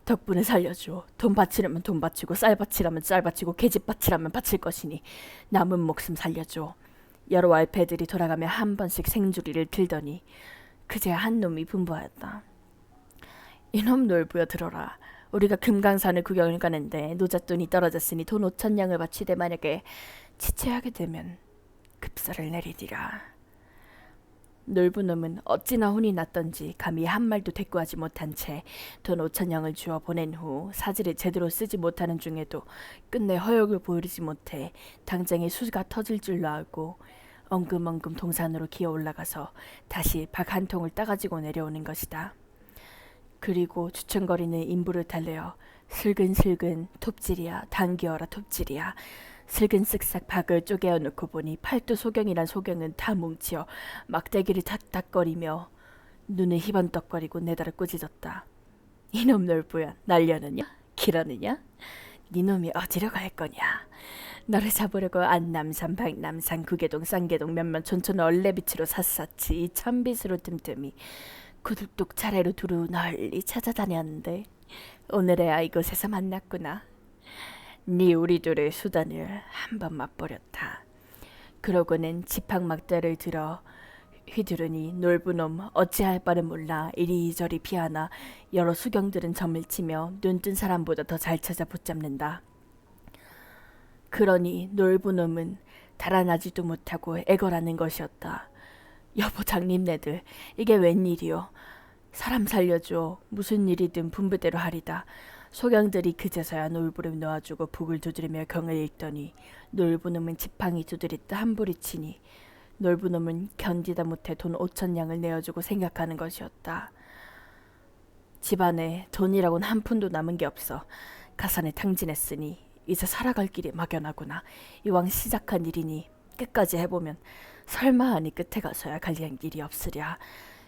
Speaker 1: 덕분에 살려줘. 돈 바치려면 돈 바치고 쌀 바치려면 쌀 바치고 계집 바치려면 바칠 것이니 남은 목숨 살려줘. 여러 wal패들이 돌아가며 한 번씩 생주리를 들더니 그제 한 놈이 분부하였다. 이놈 놀부여 들어라. 우리가 금강산을 구경을 가는데 노잣돈이 떨어졌으니 돈 5,000냥을 바치되 만약에 지체하게 되면 급사를 내리리라. 놀부 놈은 어찌나 혼이 났던지 감히 한 말도 대꾸하지 못한 채 돈 5,000냥을 주어 보낸 후 사지를 제대로 쓰지 못하는 중에도 끝내 허욕을 보이지 못해 당장에 수가 터질 줄로 알고 엉금엉금 동산으로 기어 올라가서 다시 박 한 통을 따가지고 내려오는 것이다. 그리고 주춤거리는 인부를 달래어 슬근슬근 톱질이야 당기어라 톱질이야 슬근 쓱싹 박을 쪼개어 놓고 보니 팔도 소경이란 소경은 다 뭉치어 막대기를 탁탁거리며 눈을 희번떡거리고 내달아 꾸짖었다. 이놈 놀부야 날려느냐? 기러느냐? 니놈이 어디로 갈 거냐? 너를 잡으려고 안남산 박남산 구계동 쌍계동 몇몇 촌촌 얼레빛으로 샅샅이 천빛으로 틈틈이 구둑둑 차례로 두루 널리 찾아다녔는데 오늘에야 이곳에서 만났구나. 네 우리 둘의 수단을 한번 맛보렸다. 그러고는 지팡막대를 들어 휘두르니 놀부놈 어찌할 바를 몰라 이리저리 피하나 여러 수경들은 점을 치며 눈뜬 사람보다 더 잘 찾아 붙잡는다. 그러니 놀부놈은 달아나지도 못하고 애걸하는 것이었다. 여보 장님네들 이게 웬일이요? 사람 살려줘. 무슨 일이든 분부대로 하리다. 소경들이 그제서야 놀부를 놓아주고 북을 두드리며 경을 읽더니 놀부놈은 지팡이 두드리듯 한부리치니 놀부놈은 견디다 못해 돈 5,000냥을 내어주고 생각하는 것이었다. 집안에 돈이라곤 한 푼도 남은 게 없어 가산에 탕진했으니 이제 살아갈 길이 막연하구나. 이왕 시작한 일이니 끝까지 해보면 설마 하니 끝에 가서야 갈리한 길이 없으랴.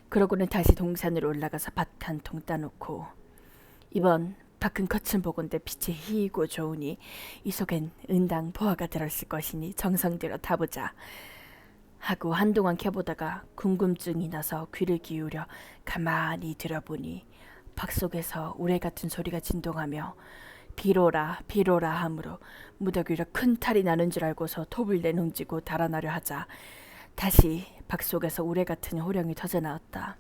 Speaker 1: 그러고는 다시 동산으로 올라가서 밭 한 통 따놓고 이번 밭은 거친 보건대 빛이 희고 좋으니 이 속엔 은당 보화가 들었을 것이니 정성들여 타보자 하고 한동안 켜보다가 궁금증이 나서 귀를 기울여 가만히 들어보니 박 속에서 우레같은 소리가 진동하며 비로라 비로라 하므로 무더기로 큰 탈이 나는 줄 알고서 톱을 내놓지고 달아나려 하자 다시 박 속에서 우레같은 호령이 터져나왔다.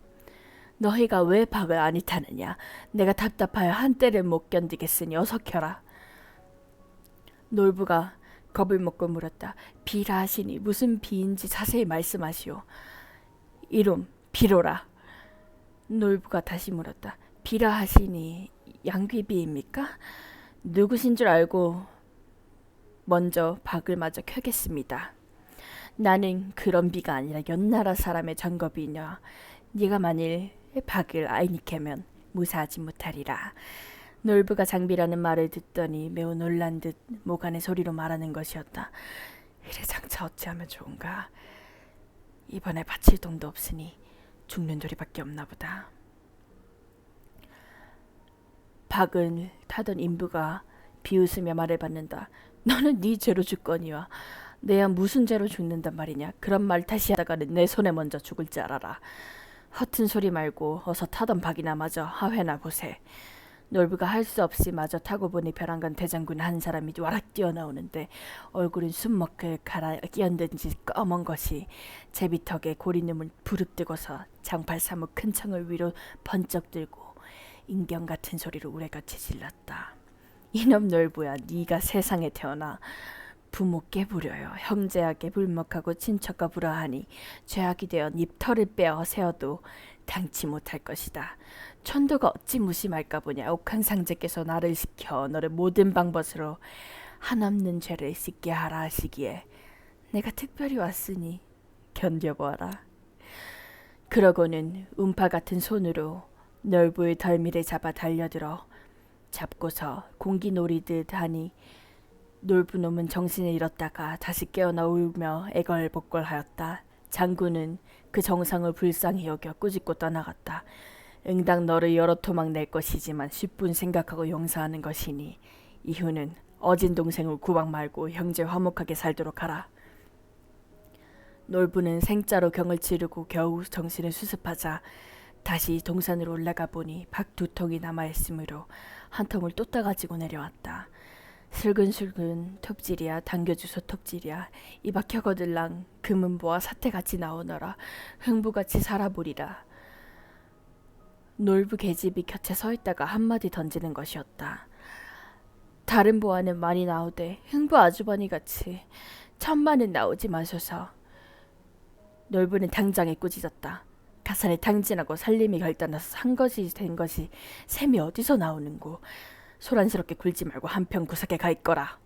Speaker 1: 너희가 왜 박을 아니 타느냐? 내가 답답하여 한때를 못 견디겠으니 어서 켜라. 놀부가 겁을 먹고 물었다. 비라 하시니 무슨 비인지 자세히 말씀하시오. 이놈 비로라. 놀부가 다시 물었다. 비라 하시니 양귀비입니까? 누구신 줄 알고 먼저 박을 마저 켜겠습니다. 나는 그런 비가 아니라 연나라 사람의 전거비냐. 네가 만일 박을 아이니케면 무사하지 못하리라. 놀부가 장비라는 말을 듣더니 매우 놀란 듯 목 안의 소리로 말하는 것이었다. 이래 장차 어찌하면 좋은가. 이번에 바칠 돈도 없으니 죽는 돌이밖에 없나 보다. 박을 타던 인부가 비웃으며 말을 받는다. 너는 네 죄로 죽거니와 내야 무슨 죄로 죽는단 말이냐. 그런 말 다시 하다가는 내 손에 먼저 죽을 줄 알아라. 허튼 소리 말고 어서 타던 박이나 마저 하회나 보세. 놀부가 할 수 없이 마저 타고 보니 벼랑간 대장군 한 사람이 와락 뛰어나오는데 얼굴은 숨먹을 갈아 끼얹은지 검은 것이 제비턱에 고리눈을 부릅뜨고서 장팔 사무 큰 창을 위로 번쩍 들고 인경 같은 소리로 우레같이 질렀다. 이놈 놀부야, 네가 세상에 태어나 부모께 부려요. 형제에게 불먹하고 친척과 불화하니 죄악이 되어 잎털을 빼어 세어도 당치 못할 것이다. 천도가 어찌 무심할까 보냐. 옥한 상제께서 나를 시켜 너를 모든 방법으로 한없는 죄를 씻게 하라 하시기에 내가 특별히 왔으니 견뎌보아라. 그러고는 움파 같은 손으로 널부의 덜미를 잡아 달려들어 잡고서 공기 노리듯 하니 놀부 놈은 정신을 잃었다가 다시 깨어나 울며 애걸복걸하였다. 장군은 그 정상을 불쌍히 여겨 꾸짖고 떠나갔다. 응당 너를 여러 토막 낼 것이지만 10분 생각하고 용서하는 것이니 이후는 어진 동생을 구박 말고 형제 화목하게 살도록 하라. 놀부는 생자로 경을 치르고 겨우 정신을 수습하자 다시 동산으로 올라가 보니 박 2통이 남아있으므로 한 통을 또 따가지고 내려왔다. 슬근슬근 톱질이야 당겨주소 톱질이야 이박 혀거들랑 금은보와 사태같이 나오너라 흥부같이 살아보리라. 놀부 계집이 곁에 서있다가 한마디 던지는 것이었다. 다른 보아는 많이 나오되 흥부 아주버니같이 천만은 나오지 마소서. 놀부는 당장에 꾸짖었다. 가산에 탕진하고 살림이 결단나서 산 것이 된 것이 셈이 어디서 나오는고. 소란스럽게 굴지 말고 한편 구석에 가 있거라.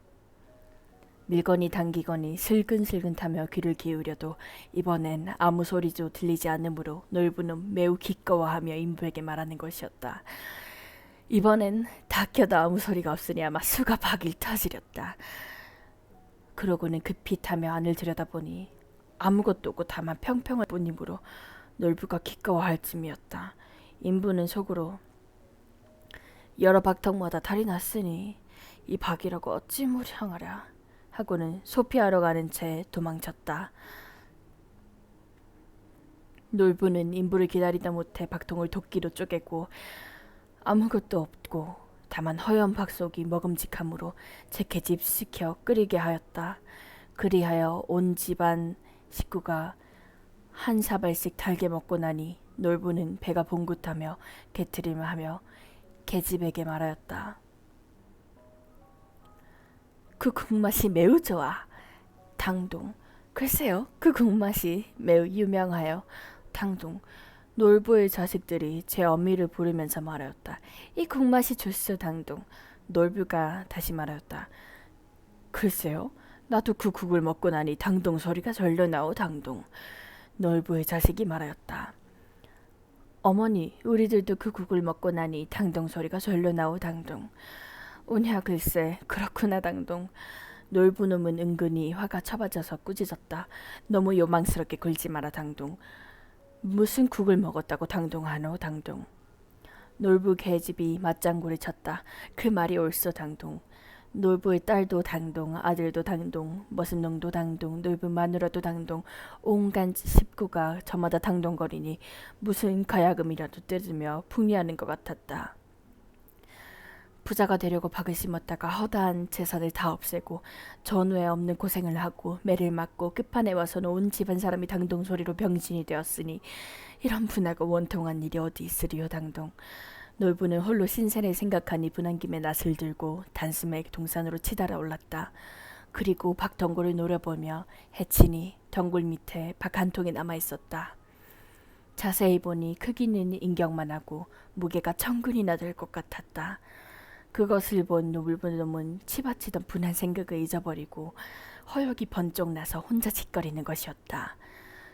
Speaker 1: 밀거니 당기거니 슬근슬근 타며 귀를 기울여도 이번엔 아무 소리도 들리지 않으므로 놀부는 매우 기꺼워하며 인부에게 말하는 것이었다. 이번엔 닥혀도 아무 소리가 없으니 아마 수가 박일 터지렸다. 그러고는 급히 타며 안을 들여다보니 아무것도 없고 다만 평평할 뿐이므로 놀부가 기꺼워할 쯤이었다. 인부는 속으로 여러 박턱마다 달이 났으니 이 박이라고 어찌 무량하랴 하고는 소피하러 가는 채 도망쳤다. 놀부는 인부를 기다리다 못해 박통을 도끼로 쪼개고 아무것도 없고 다만 허연 박속이 먹음직함으로 제 계집 시켜 끓이게 하였다. 그리하여 온 집안 식구가 한 사발씩 달게 먹고 나니 놀부는 배가 봉긋하며 개트림을 하며 계집에게 말하였다. 그 국맛이 매우 좋아. 당동. 글쎄요, 그 국맛이 매우 유명하여 당동. 놀부의 자식들이 제 어미를 부르면서 말하였다. 이 국맛이 좋소 당동. 놀부가 다시 말하였다. 글쎄요, 나도 그 국을 먹고 나니 당동 소리가 절로 나오 당동. 놀부의 자식이 말하였다. 어머니, 우리들도 그 국을 먹고 나니 당동 소리가 절로 나오 당동. 오냐 글쎄, 그렇구나 당동. 놀부놈은 은근히 화가 쳐받아서 꾸짖었다. 너무 요망스럽게 굴지 마라 당동. 무슨 국을 먹었다고 당동하노 당동. 놀부 계집이 맞장구를 쳤다. 그 말이 옳소 당동. 놀부의 딸도 당동, 아들도 당동, 머슴놈도 당동, 놀부 마누라도 당동, 온갖 식구가 저마다 당동거리니 무슨 가야금이라도 뜯으며 풍리하는 것 같았다. 부자가 되려고 박을 심었다가 허다한 재산을 다 없애고 전후에 없는 고생을 하고 매를 맞고 끝판에 와서는 온 집안 사람이 당동 소리로 병신이 되었으니 이런 분하고 원통한 일이 어디 있으리요 당동. 놀부는 홀로 신세를 생각하니 분한 김에 낫을 들고 단숨에 동산으로 치달아 올랐다. 그리고 박 덩굴을 노려보며 해치니 덩굴 밑에 박 한 통이 남아있었다. 자세히 보니 크기는 인격만 하고 무게가 1000근이나 될 것 같았다. 그것을 본 놀부놈은 치받치던 분한 생각을 잊어버리고 허욕이 번쩍 나서 혼자 짓거리는 것이었다.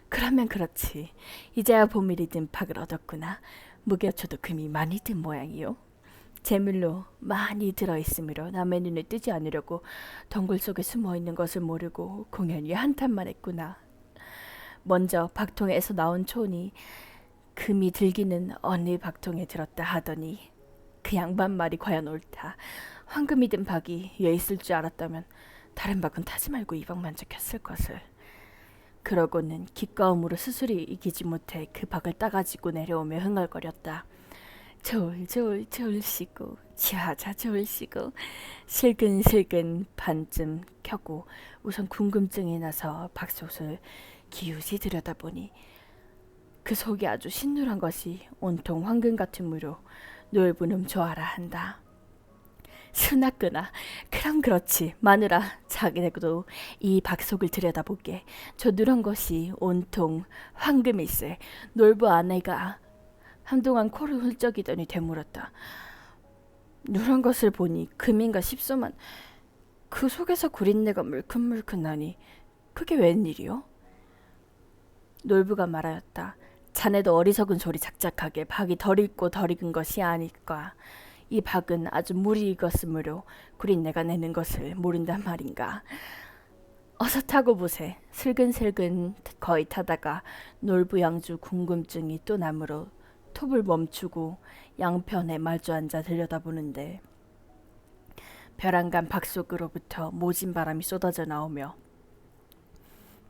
Speaker 1: 그러면 그렇지. 이제야 보밀이 든 박을 얻었구나. 무게쳐도 금이 많이 든 모양이요. 재물로 많이 들어있으므로 남의 눈에 띄지 않으려고 덩굴 속에 숨어있는 것을 모르고 공연히 한탄만 했구나. 먼저 박통에서 나온 촌이 금이 들기는 어느 박통에 들었다 하더니 그 양반 말이 과연 옳다. 황금이 든 박이 왜 있을 줄 알았다면 다른 박은 타지 말고 이 박 만족했을 것을. 그러고는 기꺼움으로 스스로 이기지 못해 그 박을 따가지고 내려오며 흥얼거렸다. 좋을시고 자자 좋을시고. 슬근슬근 반쯤 켜고 우선 궁금증이 나서 박솥을 기우시 들여다보니 그 속이 아주 신누란 것이 온통 황금 같으므로 놀부놈 좋아라 한다. 순하구나. 그럼 그렇지. 마누라, 자기네도 이 박속을 들여다보게. 저 누런 것이 온통 황금일세. 놀부 아내가 한동안 코를 훌쩍이더니 되물었다. 누런 것을 보니 금인가 싶소만 그 속에서 구린내가 물큰물큰 나니 그게 웬일이요? 놀부가 말하였다. 자네도 어리석은 소리 작작하게 박이 덜 익고 덜 익은 것이 아닐까. 이 박은 아주 물이 익었으므로 구린내가 내는 것을 모른단 말인가. 어서 타고 보세. 슬근슬근 거의 타다가 놀부 양주 궁금증이 또 나므로 톱을 멈추고 양편에 말주 앉아 들여다보는데 벼랑간 박 속으로부터 모진 바람이 쏟아져 나오며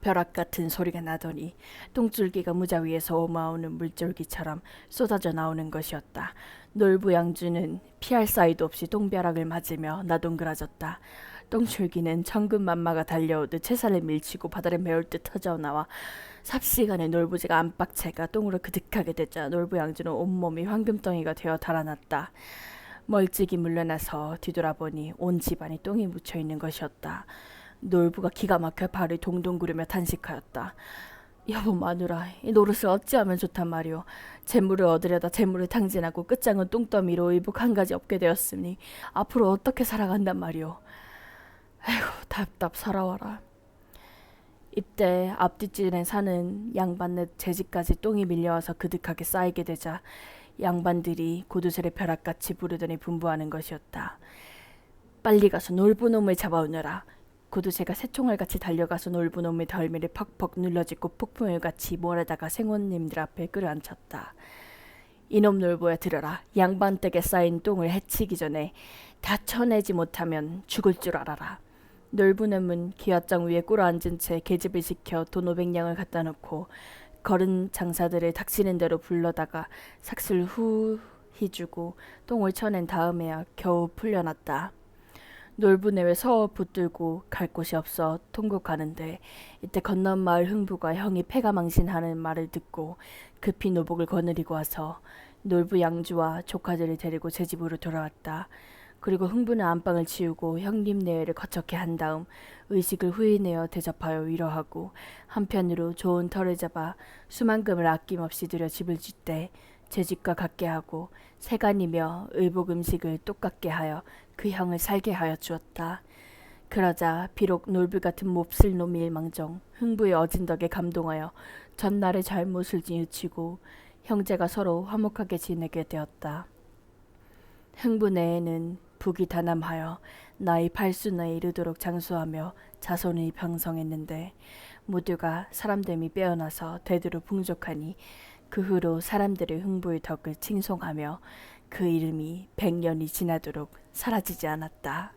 Speaker 1: 벼락 같은 소리가 나더니 똥줄기가 무자 위에서 오마오는 물줄기처럼 쏟아져 나오는 것이었다. 놀부 양주는 피할 사이도 없이 똥벼락을 맞으며 나동그라졌다. 똥줄기는 천근만마가 달려오듯 채살을 밀치고 바다를 메울 듯 터져나와 삽시간에 놀부지가 안팎채가 똥으로 그득하게 되자 놀부 양주는 온몸이 황금덩이가 되어 달아났다. 멀찍이 물러나서 뒤돌아보니 온 집안이 똥이 묻혀있는 것이었다. 놀부가 기가 막혀 발을 동동 구르며 탄식하였다. 여보 마누라, 이 노릇을 어찌하면 좋단 말이오. 재물을 얻으려다 재물을 탕진하고 끝장은 똥더미로 의복 한 가지 없게 되었으니 앞으로 어떻게 살아간단 말이오. 아이고 답답 살아와라. 입대 앞뒷집에 사는 양반네 재집까지 똥이 밀려와서 그득하게 쌓이게 되자 양반들이 고두쇠를 벼락같이 부르더니 분부하는 것이었다. 빨리 가서 놀부놈을 잡아오너라. 고두쇠가 새총알같이 달려가서 놀부놈의 덜미를 퍽퍽 눌러짓고 폭풍을같이 몰아다가 생원님들 앞에 끌어앉혔다. 이놈 놀부야 들어라. 양반 댁에 쌓인 똥을 해치기 전에 다 쳐내지 못하면 죽을 줄 알아라. 놀부놈은 기와장 위에 꿇어앉은 채 계집을 시켜 돈 500냥을 갖다 놓고 걸은 장사들을 닥치는 대로 불러다가 삭슬 후히 주고 똥을 쳐낸 다음에야 겨우 풀려났다. 놀부네외 서워 붙들고 갈 곳이 없어 통곡하는데 이때 건넌 마을 흥부가 형이 패가 망신하는 말을 듣고 급히 노복을 거느리고 와서 놀부 양주와 조카들을 데리고 제 집으로 돌아왔다. 그리고 흥부는 안방을 치우고 형님 내외를 거쳤게 한 다음 의식을 후인내어 대접하여 위로하고 한편으로 좋은 터를 잡아 수만금을 아낌없이 들여 집을 짓되 제 집과 같게 하고 세간이며 의복 음식을 똑같게 하여 그 형을 살게 하여 주었다. 그러자 비록 놀부 같은 몹쓸 놈이 일망정 흥부의 어진 덕에 감동하여 전날의 잘못을 뉘우치고 형제가 서로 화목하게 지내게 되었다. 흥부 내에는 북이 다남하여 나이 8순에 이르도록 장수하며 자손이 병성했는데 모두가 사람됨이 빼어나서 대대로 풍족하니 그 후로 사람들의 흥부의 덕을 칭송하며 그 이름이 100년이 지나도록 사라지지 않았다.